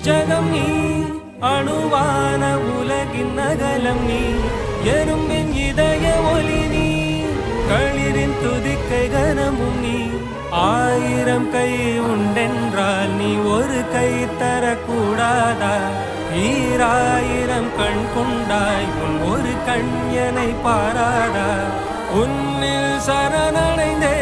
ஜகம் நீ அணுவான உலகின் நகலம் நீ எறும்பின் இதய ஒளி நீ களிரின் துதிக்கை கனமும் நீ ஆயிரம் கை உண்டென்றால் நீ ஒரு கை தரக்கூடாதா ஈராயிரம் கண் கொண்டாய் உன் ஒரு கண்யனை பாராதா உன்னில் சரணடைந்தே